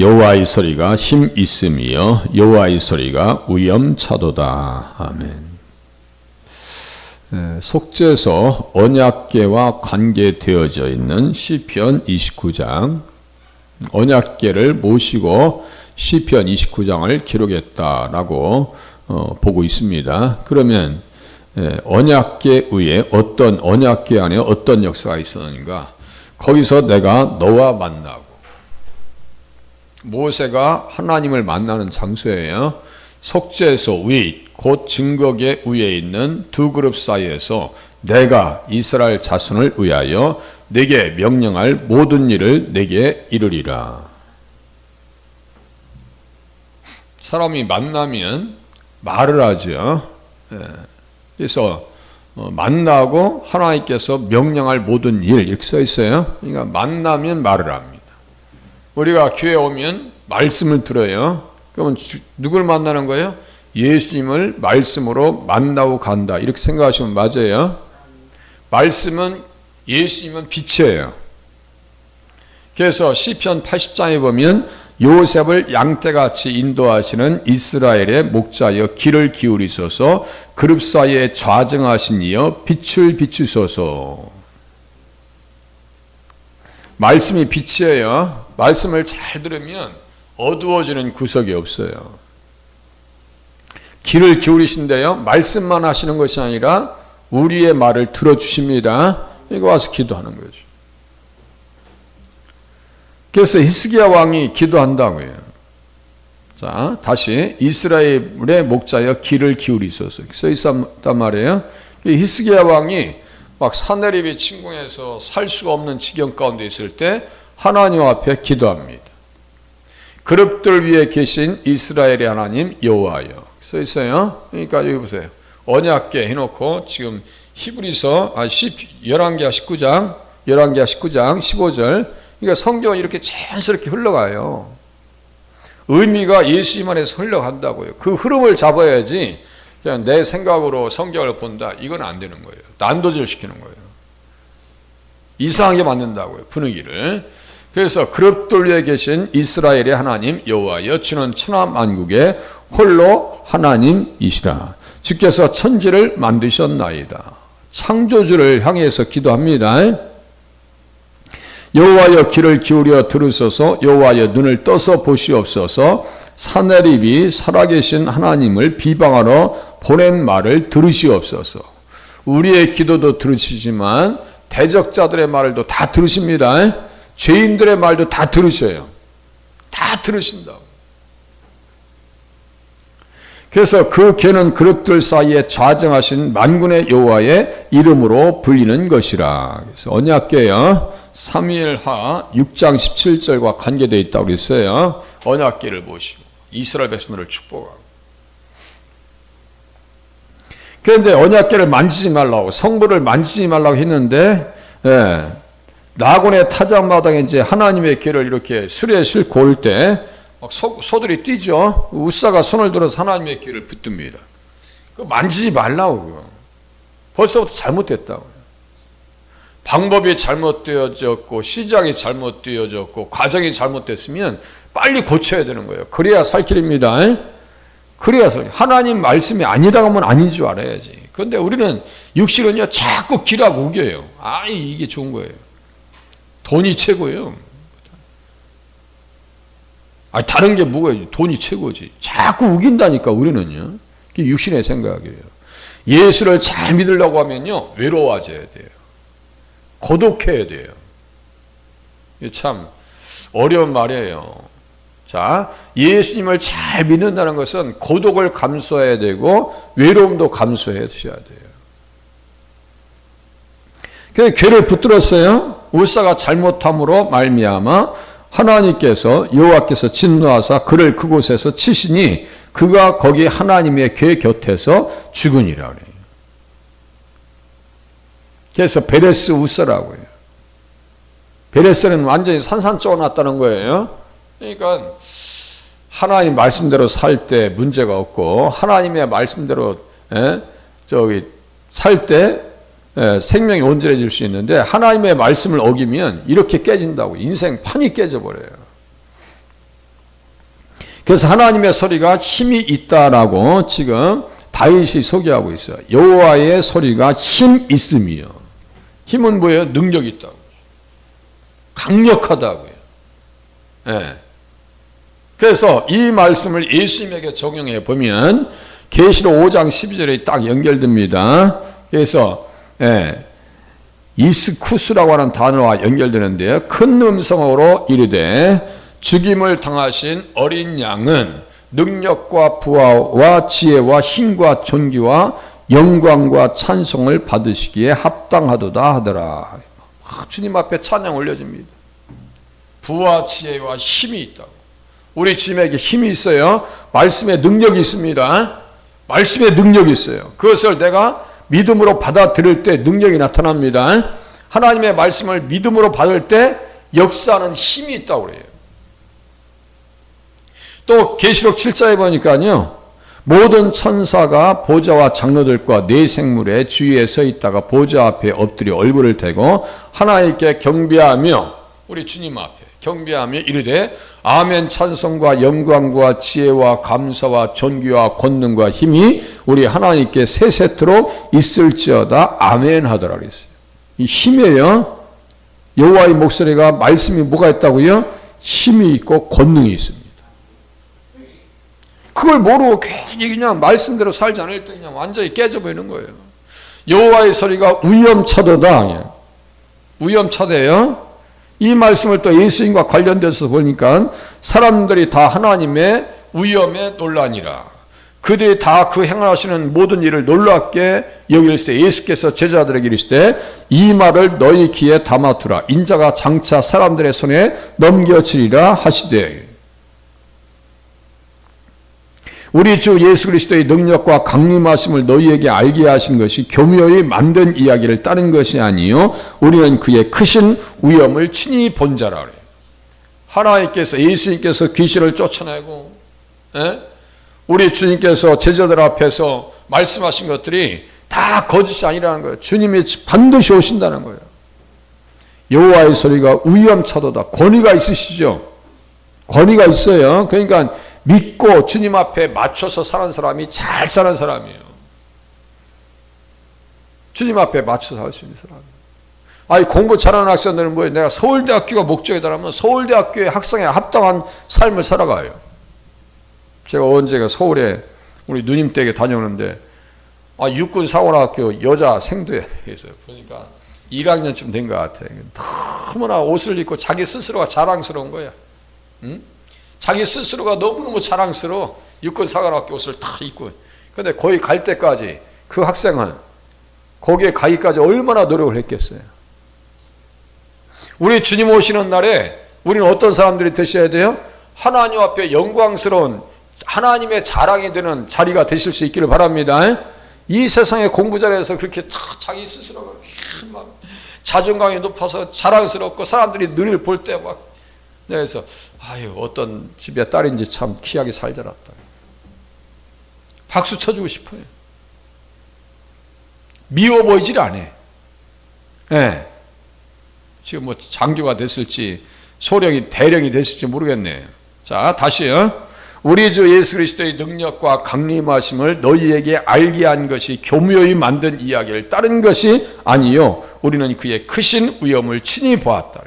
여호와의 소리가 힘 있음이요 여호와의 소리가 위엄차도다. 아멘. 속죄서 언약궤와 관계되어져 있는 시편 29장, 언약궤를 모시고 시편 29장을 기록했다라고 보고 있습니다. 그러면 언약궤 위에 언약궤 안에 어떤 역사가 있었는가? 거기서 내가 너와 만나고, 모세가 하나님을 만나는 장소예요. 속죄소 위, 곧 증거궤 위에 있는 두 그룹 사이에서 내가 이스라엘 자손을 위하여 내게 명령할 모든 일을 내게 이루리라. 사람이 만나면 말을 하죠. 그래서 만나고 하나님께서 명령할 모든 일, 이렇게 써 있어요. 그러니까 만나면 말을 합니다. 우리가 교회 오면 말씀을 들어요. 그러면 누굴 만나는 거예요? 예수님을 말씀으로 만나고 간다, 이렇게 생각하시면 맞아요. 말씀은, 예수님은 빛이에요. 그래서 시편 80장에 보면 요셉을 양떼같이 인도하시는 이스라엘의 목자여 귀를 기울이소서, 그룹 사이에 좌정하신 이여 빛을 비추소서. 말씀이 빛이에요. 말씀을 잘 들으면 어두워지는 구석이 없어요. 귀를 기울이신데요, 말씀만 하시는 것이 아니라 우리의 말을 들어주십니다. 이거 와서 기도하는 거죠. 그래서 히스기야 왕이 기도한다고요. 자, 다시 이스라엘의 목자여 귀를 기울이소서 써 있단 말이에요. 히스기야 왕이 막 사내립이 침공해서 살 수가 없는 지경 가운데 있을 때 하나님 앞에 기도합니다. 그룹들 위에 계신 이스라엘의 하나님 여호와여, 써 있어요. 그러니까 여기 보세요. 언약궤 해놓고 지금 히브리서 11개 19장 15절, 그러니까 성경은 이렇게 자연스럽게 흘러가요. 의미가 예수님 안에서 흘러간다고요. 그 흐름을 잡아야지 그냥 내 생각으로 성경을 본다, 이건 안 되는 거예요. 난도질 시키는 거예요. 이상하게 만든다고요, 분위기를. 그래서 그룹들 위에 계신 이스라엘의 하나님 여호와여, 주는 천하 만국의 홀로 하나님이시라. 주께서 천지를 만드셨나이다. 창조주를 향해서 기도합니다. 여호와여 귀를 기울여 들으소서, 여호와여 눈을 떠서 보시옵소서. 사내립이 살아계신 하나님을 비방하러 보낸 말을 들으시옵소서. 우리의 기도도 들으시지만 대적자들의 말도 다 들으십니다. 죄인들의 말도 다 들으셔요. 다 들으신다고. 그래서 그 괴는 그룹들 사이에 좌정하신 만군의 여호와의 이름으로 불리는 것이라. 그래서 언약궤요, 사무엘하 6장 17절과 관계되어 있다고 그랬어요. 언약궤를 보시고 이스라엘 백성들을 축복하고. 그런데 언약궤를 만지지 말라고, 성부를 만지지 말라고 했는데, 나곤의 타작마당에 이제 하나님의 궤를 이렇게 수레에 싣고 올 때 막 소들이 뛰죠. 우사가 손을 들어서 하나님의 궤를 붙듭니다. 그거 만지지 말라고. 그거 벌써부터 잘못됐다고요. 방법이 잘못되어졌고 시작이 잘못되어졌고 과정이 잘못됐으면 빨리 고쳐야 되는 거예요. 그래야 살 길입니다. 그래야 살 길. 하나님 말씀이 아니라고 하면 아닌 줄 알아야지. 그런데 우리는 육신은요 자꾸 기라고 우겨요. 이게 좋은 거예요. 돈이 최고예요. 다른 게 뭐가, 돈이 최고지. 자꾸 우긴다니까, 우리는요. 그게 육신의 생각이에요. 예수를 잘 믿으려고 하면요, 외로워져야 돼요. 고독해야 돼요. 이게 참 어려운 말이에요. 자, 예수님을 잘 믿는다는 것은 고독을 감수해야 되고, 외로움도 감수해 주셔야 돼요. 그래서 궤를 붙들었어요. 울사가 잘못함으로 말미암아 하나님께서, 여호와께서 진노하사 그를 그곳에서 치시니 그가 거기 하나님의 궤 곁에서 죽으니라 그래요. 그래서 베레스 우사라고 해요. 베레스는 완전히 산산쪄 놨다는 거예요. 그러니까 하나님 말씀대로 살 때 문제가 없고, 하나님의 말씀대로 살 때 생명이 온전해질 수 있는데, 하나님의 말씀을 어기면 이렇게 깨진다고. 인생 판이 깨져버려요. 그래서 하나님의 소리가 힘이 있다라고 지금 다윗이 소개하고 있어요. 여호와의 소리가 힘 있음이요. 힘은 뭐예요? 능력이 있다고. 강력하다고요. 예. 그래서 이 말씀을 예수님에게 적용해 보면 계시록 5장 12절에 딱 연결됩니다. 그래서 이스쿠스라고 하는 단어와 연결되는데요. 큰 음성으로 이르되 죽임을 당하신 어린 양은 능력과 부하와 지혜와 힘과 존귀와 영광과 찬송을 받으시기에 합당하도다 하더라. 주님 앞에 찬양 올려집니다. 부와 지혜와 힘이 있다고. 우리 주님에게 힘이 있어요. 말씀의 능력이 있습니다. 말씀의 능력이 있어요. 그것을 내가 믿음으로 받아들일 때 능력이 나타납니다. 하나님의 말씀을 믿음으로 받을 때 역사하는 힘이 있다고 그래요. 또 계시록 7장에 보니까요. 모든 천사가 보좌와 장로들과 네 생물의 주위에 서 있다가 보좌 앞에 엎드려 얼굴을 대고 하나님께 경배하며 우리 주님 앞에 경배하며 이르되 아멘 찬송과 영광과 지혜와 감사와 존귀와 권능과 힘이 우리 하나님께 세세토록 있을지어다 아멘 하더라 그랬어요. 이 힘이에요. 여호와의 목소리가 말씀이 뭐가 있다고요? 힘이 있고 권능이 있습니다. 그걸 모르고 괜히 그냥 말씀대로 살지 않을 때 그냥 완전히 깨져버리는 거예요. 여호와의 소리가 위엄차도다. 위엄차대요. 이 말씀을 또 예수님과 관련돼서 보니까 사람들이 다 하나님의 위엄에 놀라니라. 그들이 다 그 행하시는 모든 일을 놀랍게 여길세 예수께서 제자들에게 이르시되 이 말을 너희 귀에 담아두라. 인자가 장차 사람들의 손에 넘겨지리라 하시되 우리 주 예수 그리스도의 능력과 강림하심을 너희에게 알게 하신 것이 교묘히 만든 이야기를 따른 것이 아니요 우리는 그의 크신 위엄을 친히 본 자라 그래요. 하나님께서 예수님께서 귀신을 쫓아내고 우리 주님께서 제자들 앞에서 말씀하신 것들이 다 거짓이 아니라는 거예요. 주님이 반드시 오신다는 거예요. 여호와의 소리가 위엄차도다. 권위가 있으시죠. 권위가 있어요. 그러니까 믿고 주님 앞에 맞춰서 사는 사람이 잘 사는 사람이에요. 주님 앞에 맞춰서 살 수 있는 사람. 아니 공부 잘하는 학생들은 뭐예요? 내가 서울대학교가 목적이다라면 서울대학교의 학생에 합당한 삶을 살아가요. 제가 언제가 서울에 우리 누님 댁에 다녀오는데 육군사관학교 여자 생도에 대해서 보니까 1학년쯤 된 것 같아요. 너무나 옷을 입고 자기 스스로가 자랑스러운 거야. 응? 자기 스스로가 너무너무 자랑스러워. 육군사관학교 옷을 다 입고. 그런데 거기 갈 때까지 그 학생은 거기에 가기까지 얼마나 노력을 했겠어요. 우리 주님 오시는 날에 우리는 어떤 사람들이 되셔야 돼요? 하나님 앞에 영광스러운 하나님의 자랑이 되는 자리가 되실 수 있기를 바랍니다. 이 세상에 공부 잘해서 그렇게 다 자기 스스로가 막 자존감이 높아서 자랑스럽고 사람들이 늘 볼 때 막 그래서 어떤 집에 딸인지 참 귀하게 잘 자랐다. 박수 쳐주고 싶어요. 미워 보이질 않아. 네. 지금 뭐 장교가 됐을지 소령이 대령이 됐을지 모르겠네. 자 다시요. 우리 주 예수 그리스도의 능력과 강림하심을 너희에게 알게 한 것이 교묘히 만든 이야기를 따른 것이 아니요 우리는 그의 크신 위엄을 친히 보았다.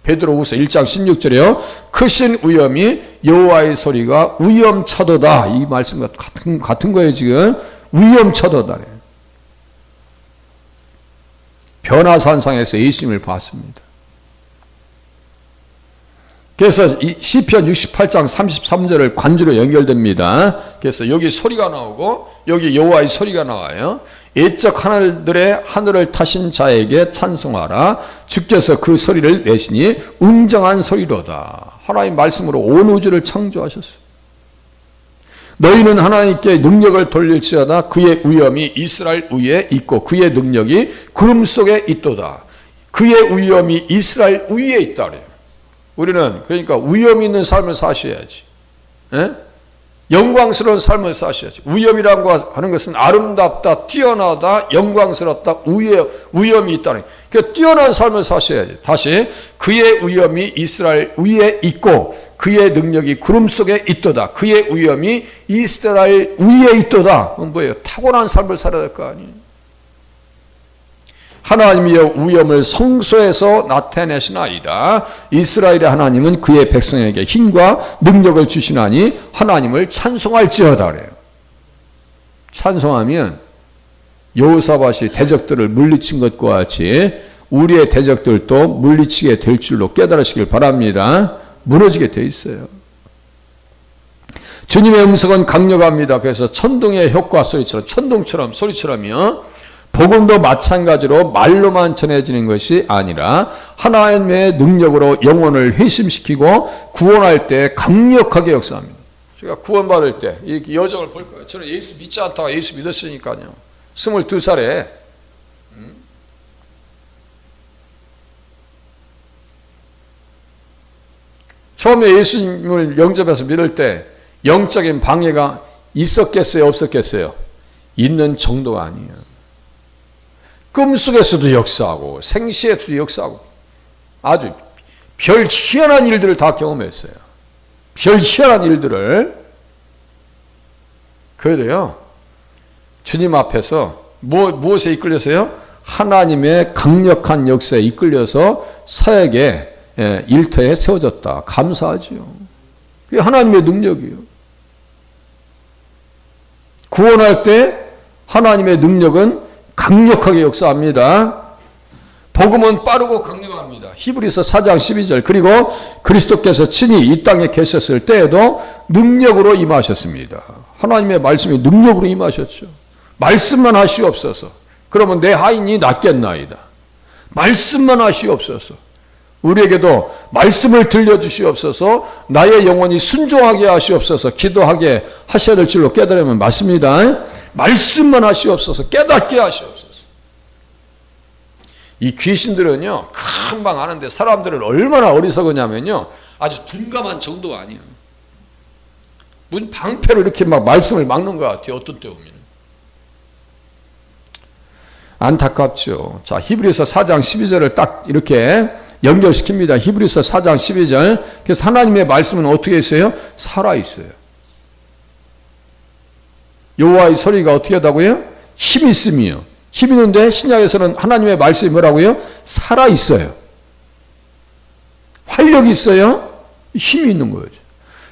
베드로후서 1장 16절에요. 크신 위엄이 여호와의 소리가 위엄차도다. 이 말씀과 같은 거예요. 지금 위엄차도다. 변화산상에서 예수님을 봤습니다. 그래서 시편 68장 33절을 관주로 연결됩니다. 그래서 여기 소리가 나오고 여기 여호와의 소리가 나와요. 옛적 하늘을 타신 자에게 찬송하라. 주께서 그 소리를 내시니 웅장한 소리로다. 하나님 말씀으로 온 우주를 창조하셨어요. 너희는 하나님께 능력을 돌릴지어다. 그의 위엄이 이스라엘 위에 있고 그의 능력이 구름 속에 있도다. 그의 위엄이 이스라엘 위에 있다 그래요. 우리는 그러니까 위엄 있는 삶을 사셔야지. 영광스러운 삶을 사셔야지. 위엄이라고 하는 것은 아름답다, 뛰어나다, 영광스럽다, 위엄이 있다는 그 뛰어난 삶을 사셔야지. 다시 그의 위엄이 이스라엘 위에 있고 그의 능력이 구름 속에 있도다. 그의 위엄이 이스라엘 위에 있도다. 그건 뭐예요? 타고난 삶을 살아야 될 거 아니에요. 하나님이여 위엄을 성소에서 나타내시나이다. 이스라엘의 하나님은 그의 백성에게 힘과 능력을 주시나니 하나님을 찬송할지어다 그래요. 찬송하면 여호사밧이 대적들을 물리친 것과 같이 우리의 대적들도 물리치게 될 줄로 깨달으시길 바랍니다. 무너지게 돼 있어요. 주님의 음성은 강력합니다. 그래서 천둥의 효과 소리처럼, 천둥처럼 소리처럼요. 복음도 마찬가지로 말로만 전해지는 것이 아니라 하나님의 능력으로 영혼을 회심시키고 구원할 때 강력하게 역사합니다. 제가 구원받을 때 이 여정을 볼 거예요. 저는 예수 믿지 않다가 예수 믿었으니까요. 22살에 처음에 예수님을 영접해서 믿을 때 영적인 방해가 있었겠어요? 없었겠어요? 있는 정도가 아니에요. 꿈속에서도 역사하고 생시에서도 역사하고 아주 별 희한한 일들을 다 경험했어요. 별 희한한 일들을. 그래도요, 주님 앞에서 무엇에 이끌려서요? 하나님의 강력한 역사에 이끌려서 사역에 일터에 세워졌다. 감사하지요. 그게 하나님의 능력이에요. 구원할 때 하나님의 능력은 강력하게 역사합니다. 복음은 빠르고 강력합니다. 히브리서 4장 12절. 그리고 그리스도께서 친히 이 땅에 계셨을 때에도 능력으로 임하셨습니다. 하나님의 말씀이 능력으로 임하셨죠. 말씀만 하시옵소서. 그러면 내 하인이 낫겠나이다. 말씀만 하시옵소서. 우리에게도 말씀을 들려주시옵소서. 나의 영혼이 순종하게 하시옵소서. 기도하게 하셔야 될 줄로 깨달으면 맞습니다. 말씀만 하시옵소서. 깨닫게 하시옵소서. 이 귀신들은요, 금방 아는데 사람들은 얼마나 어리석으냐면요, 아주 둔감한 정도가 아니에요. 무슨 방패로 이렇게 막 말씀을 막는 것 같아요. 어떤 때 보면. 안타깝죠. 자, 히브리서 4장 12절을 딱 이렇게 연결시킵니다. 히브리서 4장 12절. 그래서 하나님의 말씀은 어떻게 있어요? 살아있어요. 여호와의 소리가 어떻게 하다고요? 힘이 있음이요. 힘이 있는데 신약에서는 하나님의 말씀이 뭐라고요? 살아있어요. 활력이 있어요. 힘이 있는 거죠.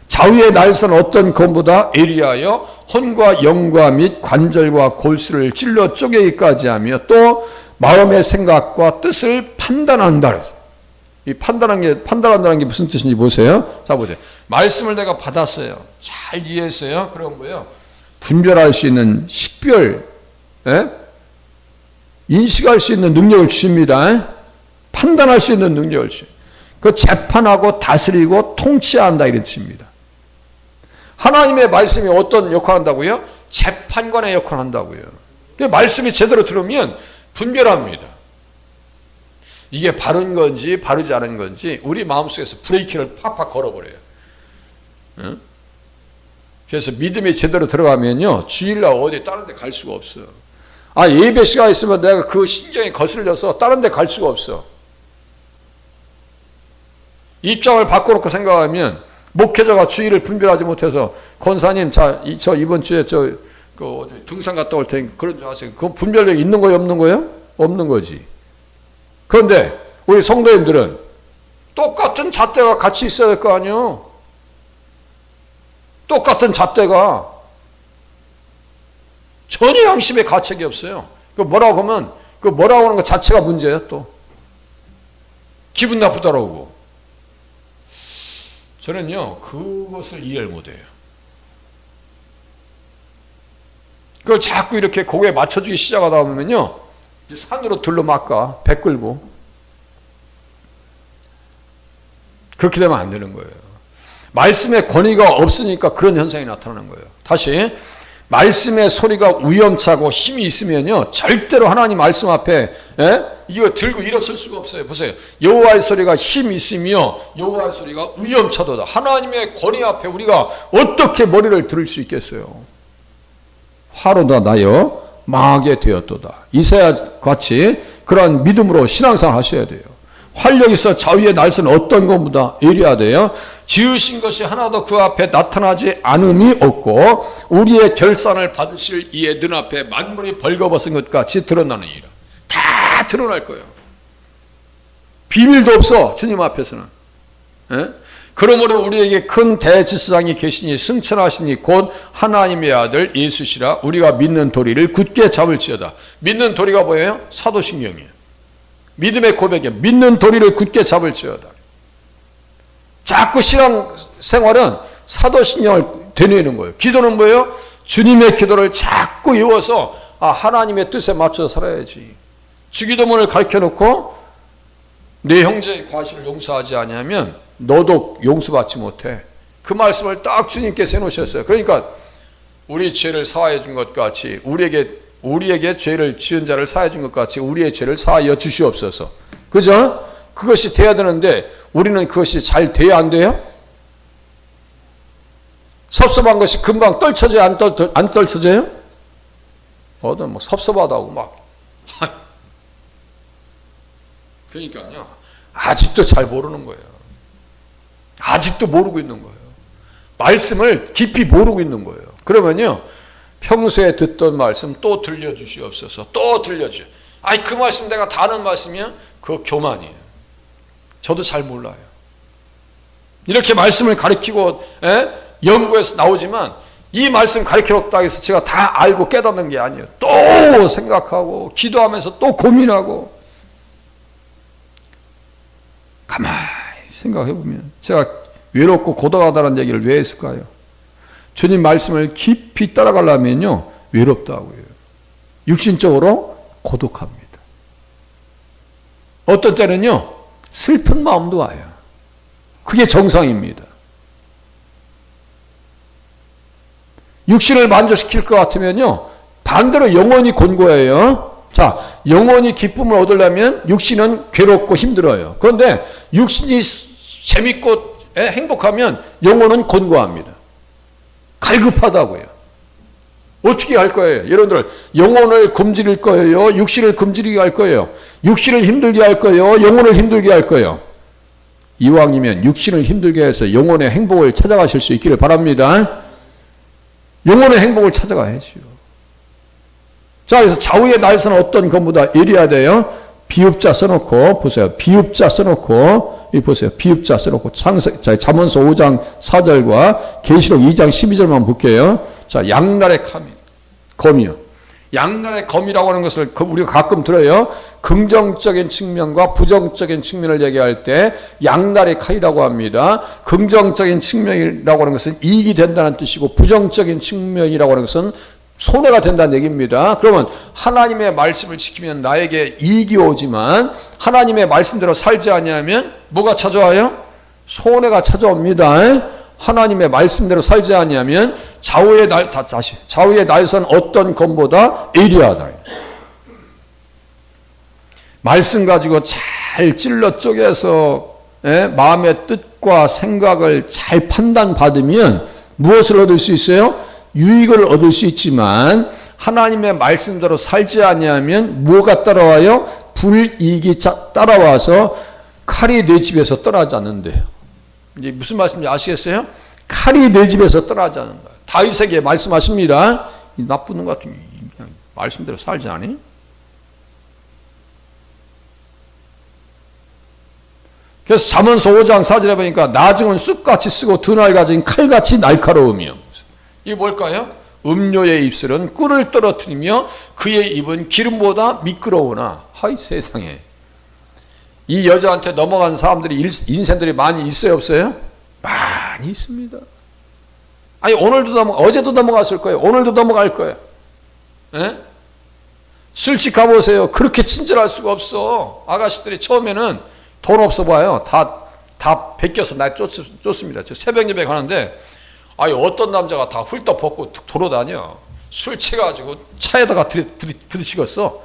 좌우의 날선 어떤 검보다 예리하여 혼과 영과 및 관절과 골수를 찔러 쪼개기까지 하며 또 마음의 생각과 뜻을 판단한다 그랬어요. 이 판단한다는 게 무슨 뜻인지 보세요. 자, 보세요. 말씀을 내가 받았어요. 잘 이해했어요. 그럼 뭐예요? 분별할 수 있는 식별, 인식할 수 있는 능력을 주십니다. 판단할 수 있는 능력을 주십니다. 그 재판하고 다스리고 통치한다 이런 뜻입니다. 하나님의 말씀이 어떤 역할을 한다고요? 재판관의 역할을 한다고요. 그 말씀이 제대로 들으면 분별합니다. 이게 바른 건지 바르지 않은 건지 우리 마음속에서 브레이크를 팍팍 걸어버려요. 그래서 믿음이 제대로 들어가면요, 주일날 어디 다른 데 갈 수가 없어요. 예배 시간이 있으면 내가 그 신경이 거슬려서 다른 데 갈 수가 없어. 입장을 바꿔놓고 생각하면 목회자가 주일을 분별하지 못해서 권사님, 저 이번 주에 등산 갔다 올 테니 그런 줄 아세요? 그건 분별력이 있는 거예요, 없는 거예요? 없는 거지. 그런데 우리 성도님들은 똑같은 잣대가 같이 있어야 될 거 아니에요? 똑같은 잣대가 전혀 양심에 가책이 없어요. 그 뭐라고 하면 그 뭐라고 하는 것 자체가 문제예요. 또 기분 나쁘더라고. 저는요 그것을 이해를 못해요. 그걸 자꾸 이렇게 고개에 맞춰주기 시작하다 보면요 산으로 둘러막가 배 끌고 그렇게 되면 안 되는 거예요. 말씀의 권위가 없으니까 그런 현상이 나타나는 거예요. 다시 말씀의 소리가 위험차고 힘이 있으면요 절대로 하나님 말씀 앞에 이거 들고 일어설 수가 없어요. 보세요. 여호와의 소리가 힘이 있으며 여호와의 소리가 위험차도다. 하나님의 권위 앞에 우리가 어떻게 머리를 들을 수 있겠어요? 화로다 나여 망하게 되었도다. 이사야 같이 그러한 믿음으로 신앙생활 하셔야 돼요. 활력 있어 좌우의 날선 어떤 것보다 예리하대요. 지으신 것이 하나도 그 앞에 나타나지 않음이 없고 우리의 결산을 받으실 이의 눈앞에 만물이 벌거벗은 것 같이 드러나느니라. 다 드러날 거예요. 비밀도 없어 주님 앞에서는. 예? 그러므로 우리에게 큰 대지사장이 계시니 승천하시니 곧 하나님의 아들 예수시라. 우리가 믿는 도리를 굳게 잡을지어다. 믿는 도리가 뭐예요? 사도신경이에요. 믿음의 고백이에요. 믿는 도리를 굳게 잡을지어다. 자꾸 신앙 생활은 사도신경을 되뇌는 거예요. 기도는 뭐예요? 주님의 기도를 자꾸 이어서 하나님의 뜻에 맞춰서 살아야지. 주기도문을 가르쳐놓고 내 형제의 과실을 용서하지 아니하면 너도 용서받지 못해. 그 말씀을 딱 주님께서 해놓으셨어요. 그러니까 우리 죄를 사하여 준 것 같이 우리에게 죄를 지은 자를 사하여 준 것 같이 우리의 죄를 사하여 주시옵소서. 그죠? 그것이 돼야 되는데 우리는 그것이 잘 돼야 안 돼요? 섭섭한 것이 금방 떨쳐져요? 안 떨쳐져요? 뭐 섭섭하다고 막. 그러니까요. 아직도 잘 모르는 거예요. 아직도 모르고 있는 거예요. 말씀을 깊이 모르고 있는 거예요. 그러면요. 평소에 듣던 말씀 또 들려주시옵소서. 또 들려주세요. 그 말씀 내가 다 아는 말씀이면 그거 교만이에요. 저도 잘 몰라요. 이렇게 말씀을 가르치고 연구해서 나오지만 이 말씀 가르쳐놓다고 해서 제가 다 알고 깨닫는 게 아니에요. 또 생각하고 기도하면서 또 고민하고. 가만히 생각해보면 제가 외롭고 고독하다는 얘기를 왜 했을까요? 주님 말씀을 깊이 따라가려면요 외롭다고요. 육신적으로 고독합니다. 어떤 때는요 슬픈 마음도 와요. 그게 정상입니다. 육신을 만족시킬 것 같으면요 반대로 영혼이 곤고해요. 자, 영혼이 기쁨을 얻으려면 육신은 괴롭고 힘들어요. 그런데 육신이 재밌고 행복하면 영혼은 곤고합니다. 갈급하다고요. 어떻게 할 거예요? 여러분들 영혼을 굶주릴 거예요? 육신을 굶주리게 할 거예요? 육신을 힘들게 할 거예요? 영혼을 힘들게 할 거예요? 이왕이면 육신을 힘들게 해서 영혼의 행복을 찾아가실 수 있기를 바랍니다. 영혼의 행복을 찾아가야지요. 자, 그래서 좌우의 날선 어떤 것보다 예리하대요. 비읍자 써놓고 보세요. 비읍자 써놓고 이 보세요. 비읍자 써놓고 잠언서 5장 4절과 계시록 2장 12절만 볼게요. 자, 양날의 검이요. 양날의 검이라고 하는 것을 우리가 가끔 들어요. 긍정적인 측면과 부정적인 측면을 얘기할 때 양날의 칼이라고 합니다. 긍정적인 측면이라고 하는 것은 이익이 된다는 뜻이고 부정적인 측면이라고 하는 것은 손해가 된다는 얘기입니다. 그러면 하나님의 말씀을 지키면 나에게 이익이 오지만 하나님의 말씀대로 살지 아니하면 뭐가 찾아와요? 손해가 찾아옵니다. 하나님의 말씀대로 살지 아니하면 좌우의 날선 어떤 것보다 예리하다. 말씀 가지고 잘 찔러 쪼개서 마음의 뜻과 생각을 잘 판단받으면 무엇을 얻을 수 있어요? 유익을 얻을 수 있지만 하나님의 말씀대로 살지 아니하면 뭐가 따라와요? 불이익이 따라와서 칼이 내 집에서 떠나지 않는데요. 이제 무슨 말씀인지 아시겠어요? 칼이 내 집에서 떠나지 않는다. 다윗에게 말씀하십니다. 이 나쁜 것 같은 말씀대로 살지 않니? 그래서 잠언서 5장 4절에 보니까 나중은 쑥같이 쓰고 드날 가진 칼같이 날카로우며 이게 뭘까요? 음료의 입술은 꿀을 떨어뜨리며 그의 입은 기름보다 미끄러우나 하이 세상에 이 여자한테 넘어간 사람들이 인생들이 많이 있어요 없어요? 많이 있습니다. 아니 어제도 넘어갔을 거예요. 오늘도 넘어갈 거예요. 에? 술집 가보세요. 그렇게 친절할 수가 없어. 아가씨들이 처음에는 돈 없어 봐요. 다 베껴서 날 쫓습니다. 저 새벽 예배 가는데 아니 어떤 남자가 다 훌떡 벗고 돌아다녀. 술 취해가지고 차에다가 부딪히겠어.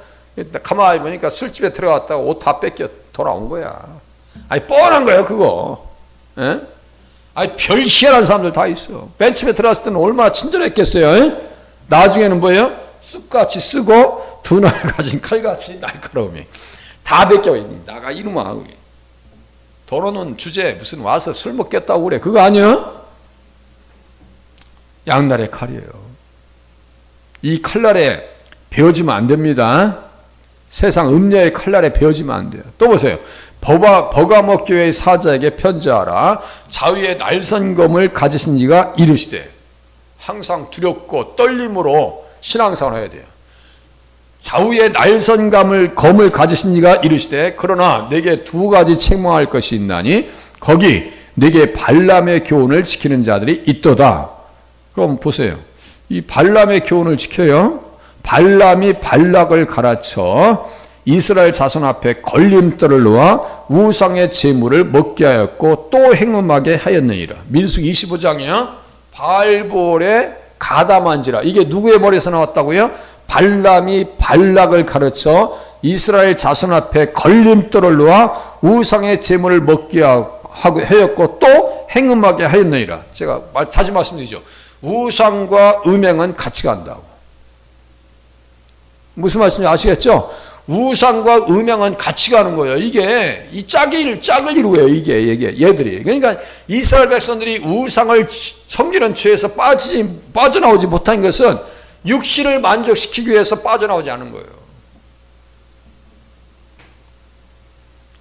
가만히 보니까 술집에 들어갔다가 옷 다 뺏겨 돌아온 거야. 아니 뻔한 거야 그거. 에? 아니 별 희한한 사람들 다 있어. 맨 처음에 들어갔을 때는 얼마나 친절했겠어요. 에? 나중에는 뭐예요? 쑥같이 쓰고 두 날 가진 칼같이 날카로움이 다 베껴 있니. 나가 이놈아. 돈 오는 주제 무슨 와서 술 먹겠다고 그래. 그거 아니야? 양날의 칼이에요. 이 칼날에 베어지면 안 됩니다. 세상 음녀의 칼날에 베어지면 안 돼요. 또 보세요. 버가모 교회의 사자에게 편지하라. 좌우의 날선검을 가지신 이가 이르시되. 항상 두렵고 떨림으로 신앙생활을 해야 돼요. 좌우의 날선검을 가지신 이가 이르시되 그러나 내게 두 가지 책망할 것이 있나니 거기 내게 발람의 교훈을 지키는 자들이 있도다. 그럼 보세요. 이 발람의 교훈을 지켜요. 발람이 발락을 가르쳐 이스라엘 자손 앞에 걸림돌을 놓아 우상의 제물을 먹게 하였고 또 행음하게 하였느니라. 민수기 25장이요. 발볼에 가담한지라. 이게 누구의 머리에서 나왔다고요? 발람이 발락을 가르쳐 이스라엘 자손 앞에 걸림돌을 놓아 우상의 제물을 먹게 하였고 또 행음하게 하였느니라. 제가 자주 말씀드리죠. 우상과 음행은 같이 간다고. 무슨 말씀인지 아시겠죠? 우상과 음행은 같이 가는 거예요. 이게 이 짝을 이루어요. 이게 얘들이. 그러니까 이스라엘 백성들이 우상을 섬기는 죄에서 빠져나오지 못한 것은 육신을 만족시키기 위해서 빠져나오지 않은 거예요.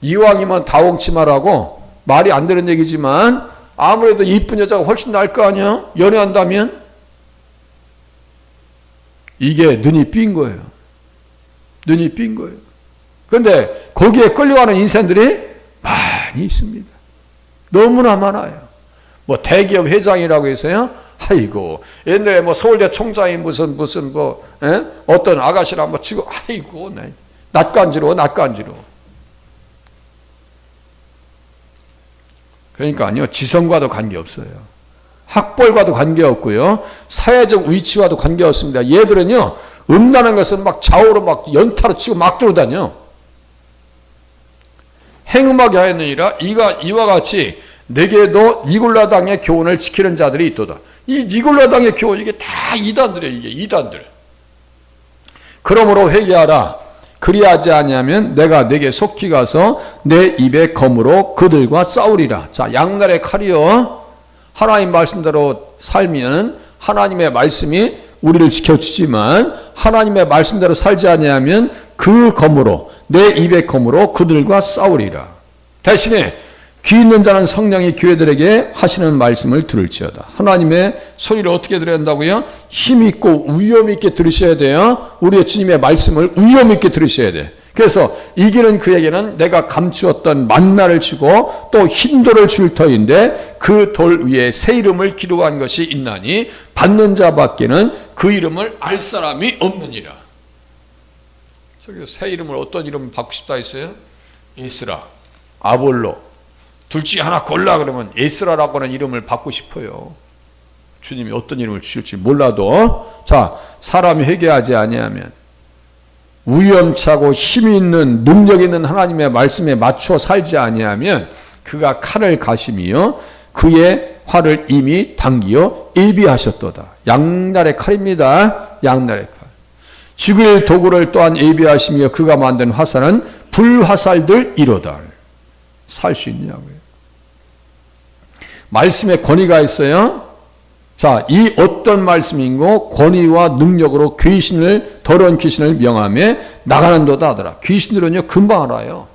이왕이면 다홍치마라고 말이 안 되는 얘기지만 아무래도 이쁜 여자가 훨씬 나을 거 아니야? 연애한다면? 이게 눈이 삔 거예요. 눈이 삔 거예요. 그런데 거기에 끌려가는 인생들이 많이 있습니다. 너무나 많아요. 뭐 대기업 회장이라고 해서요. 아이고 옛날에 뭐 서울대 총장이 무슨 어떤 아가씨를 한번 치고 아이고 낯간지러워. 그러니까요. 지성과도 관계없어요. 학벌과도 관계없고요. 사회적 위치와도 관계없습니다. 얘들은요. 음란한 것은 막 좌우로 막 연타로 치고 막 들어다녀. 행음하게 하였느니라. 이와 같이 내게도 니골라당의 교훈을 지키는 자들이 있도다. 이 니골라당의 교훈 이게 다 이단들이에요. 이게 이단들. 그러므로 회개하라. 그리하지 아니하면 내가 내게 속히 가서 내 입의 검으로 그들과 싸우리라. 자, 양날의 칼이요. 하나님 말씀대로 살면 하나님의 말씀이 우리를 지켜주지만 하나님의 말씀대로 살지 아니하면 그 검으로 내 입의 검으로 그들과 싸우리라. 대신에 귀 있는 자는 성령이 교회들에게 하시는 말씀을 들을지어다. 하나님의 소리를 어떻게 들어야 한다고요? 힘있고 위엄 있게 들으셔야 돼요. 우리의 주님의 말씀을 위엄 있게 들으셔야 돼. 그래서 이기는 그에게는 내가 감추었던 만나를 주고 또 흰돌을 줄 터인데 그 돌 위에 새 이름을 기록한 것이 있나니 받는 자밖에는 그 이름을 알 사람이 없느니라. 저기 새 이름을 어떤 이름을 받고 싶다 했어요? 에스라, 아볼로. 둘 중에 하나 골라 그러면 에스라라고는 이름을 받고 싶어요. 주님이 어떤 이름을 주실지 몰라도. 자, 사람이 회개하지 아니하면 위엄차고 힘이 있는 능력 있는 하나님의 말씀에 맞춰 살지 아니하면 그가 칼을 가심이요 그의 활을 이미 당기어 예비하셨도다. 양날의 칼입니다. 양날의 칼. 죽일 도구를 또한 예비하시며 그가 만든 화살은 불화살들 이로다. 살 수 있냐고요. 말씀에 권위가 있어요. 자, 이 어떤 말씀인고 권위와 능력으로 더러운 귀신을 명하며 나가는도다 하더라. 귀신들은요 금방 알아요.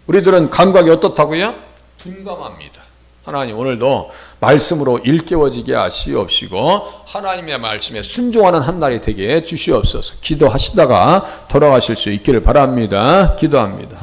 우리들은 감각이 어떻다고요? 둔감합니다. 하나님 오늘도 말씀으로 일깨워지게 하시옵시고 하나님의 말씀에 순종하는 한 날이 되게 해주시옵소서. 기도하시다가 돌아가실 수 있기를 바랍니다. 기도합니다.